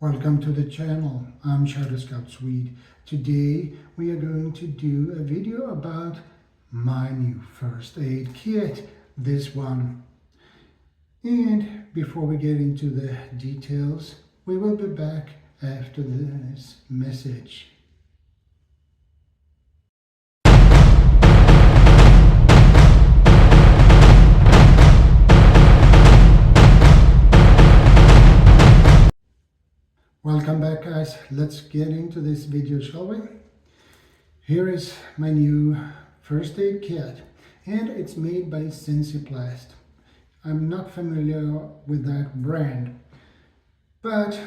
Welcome to the channel. I'm ShadowScoutSwede. Today we are going to do a video about my new first aid kit, this one. And before we get into the details, we will be back after this message. Welcome back, guys. Let's get into this video, shall we? Here is my new first aid kit, and it's made by Sensiplast. I'm not familiar with that brand, but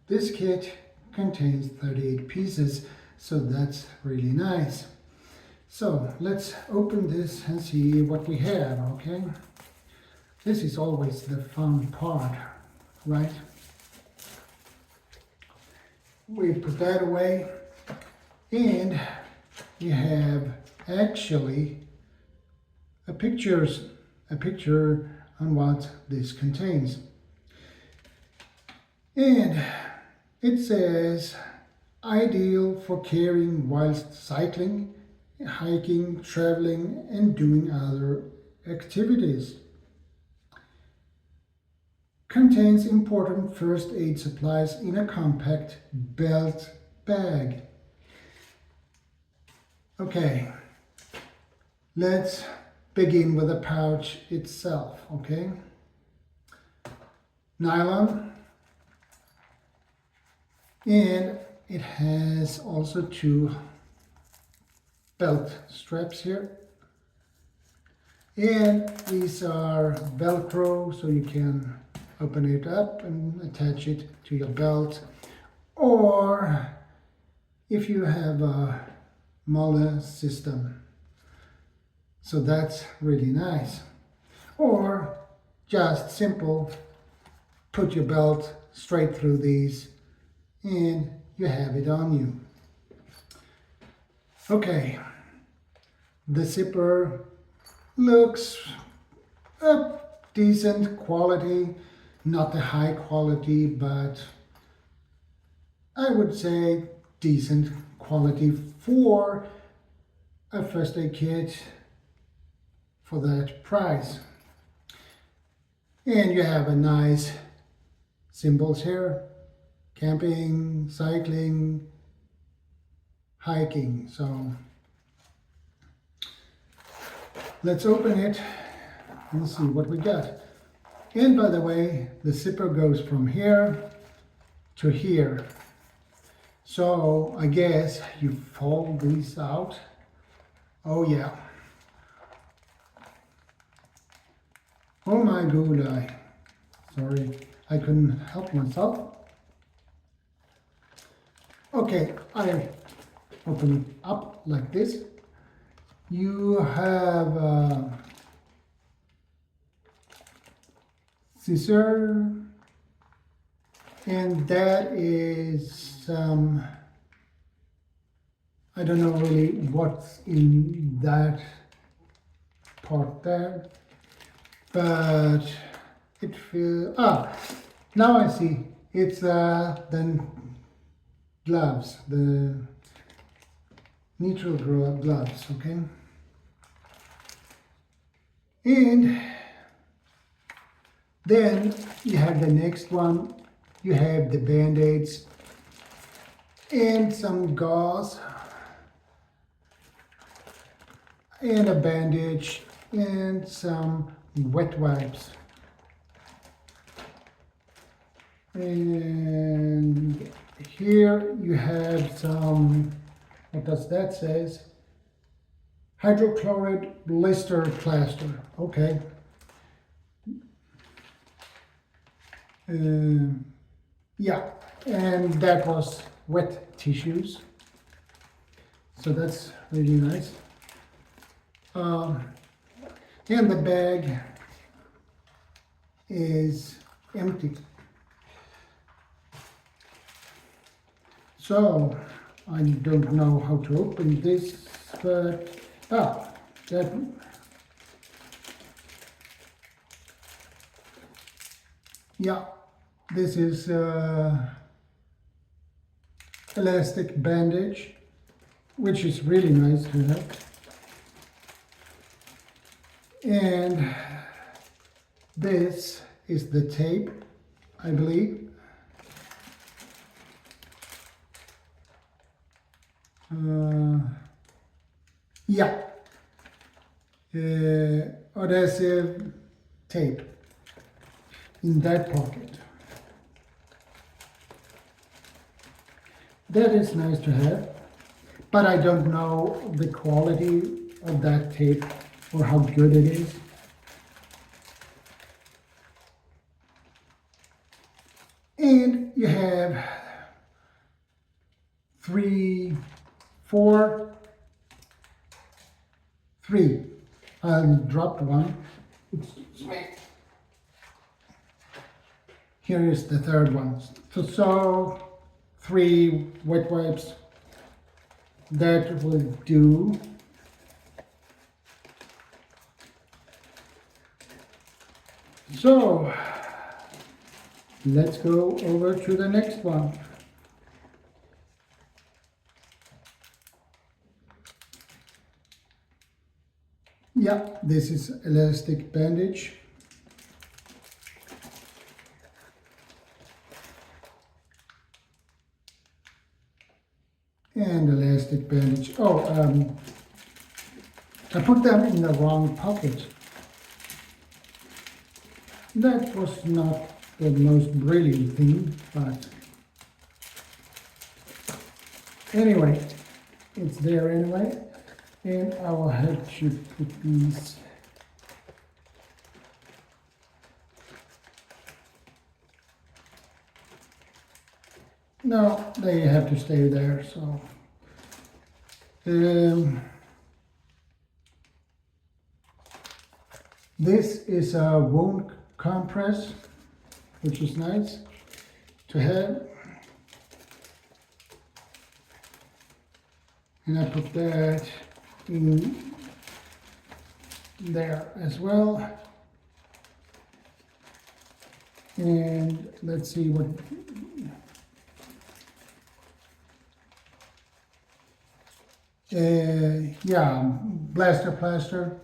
this kit contains 38 pieces, so that's really nice. So let's open this and see what we have, okay? This is always the fun part, right? We put that away, and you have actually a picture on what this contains. And it says ideal for carrying whilst cycling, hiking, traveling, and doing other activities. Contains important first aid supplies in a compact belt bag. Okay, let's begin with the pouch itself, okay? Nylon, and it has also two belt straps here. And these are Velcro, so you can open it up and attach it to your belt, or if you have a Muller system, so that's really nice. Or just simple, put your belt straight through these and you have it on you. Okay, the zipper looks decent quality. Not the high quality, but I would say decent quality for a first aid kit for that price. And you have a nice symbols here: camping, cycling, hiking. So let's open it and see what we got. And by the way, the zipper goes from here to here. So I guess you fold these out. Oh yeah. Oh my god, sorry, I couldn't help myself. Okay, I open it up like this. You have scissor, and that is I don't know really what's in that part there, but it feels now I see it's then gloves, the neutral gloves, okay. And then you have the next one, you have the band-aids and some gauze and a bandage and some wet wipes. And here you have some, what does that say? Hydrochloride blister plaster, okay. Yeah, and that was wet tissues, so that's really nice. And the bag is empty. So I don't know how to open this, but that. Yeah, this is elastic bandage, which is really nice to have. And this is the tape, I believe. Yeah, adhesive tape in that pocket. That is nice to have, but I don't know the quality of that tape or how good it is. And you have three. I dropped one. Here is the third one. So 3 wet wipes. That will do. So let's go over to the next one. Yeah, this is elastic bandage. And elastic bandage. Oh, I put them in the wrong pocket. That was not the most brilliant thing, but anyway, it's there anyway. And I will have to put these no, they have to stay there, so this is a wound compress, which is nice to have. And I put that in there as well. And let's see what yeah, blaster plaster.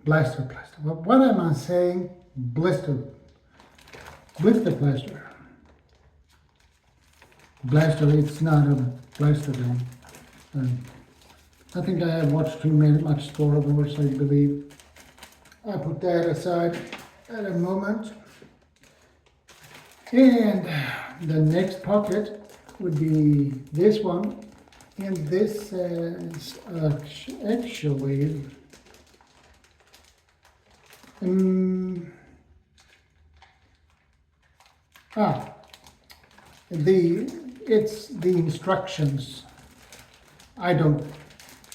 Blaster plaster. What am I saying? Blister plaster. Blaster, it's not a blaster gun. I think I have watched too much Star Wars, I believe. I put that aside at a moment. And the next pocket would be this one. And this is actually it's the instructions. I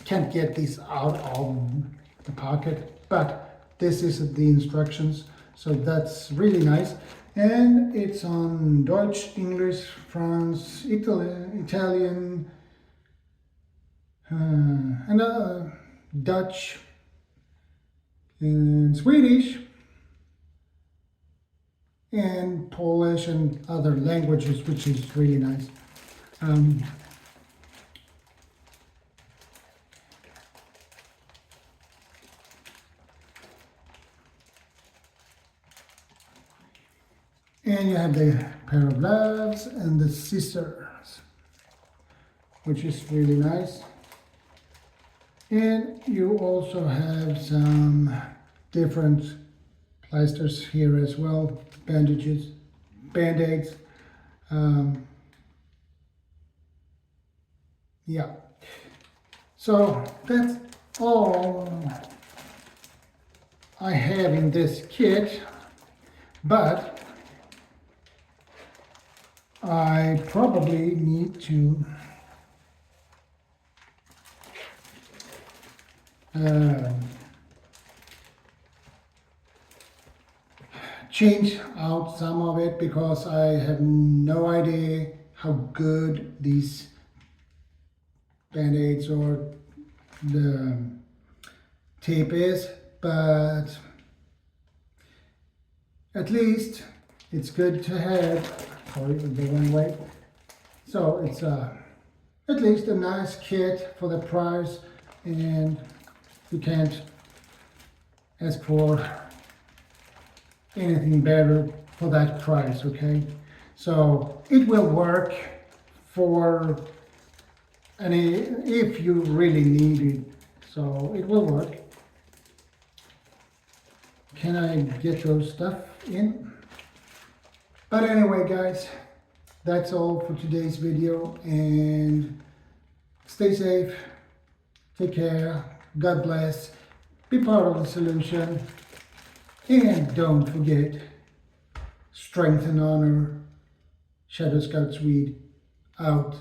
can't get these out of the pocket, but this is the instructions, so that's really nice. And it's on Dutch, English, France, Italian, and Dutch, and Swedish, and Polish, and other languages, which is really nice. And you have the pair of gloves and the scissors, which is really nice. And you also have some different plasters here as well, bandages, band-aids. Yeah, so that's all I have in this kit, but I probably need to change out some of it, because I have no idea how good these band-aids or the tape is, but at least it's good to have. Sorry, the wrong way. So it's at least a nice kit for the price, and you can't ask for anything better for that price, okay? So it will work for any, if you really need it, so it will work. Can I get those stuff in? But anyway, guys, that's all for today's video, and stay safe, take care, God bless, be part of the solution, and don't forget, strength and honor. Shadow Scout Swede out.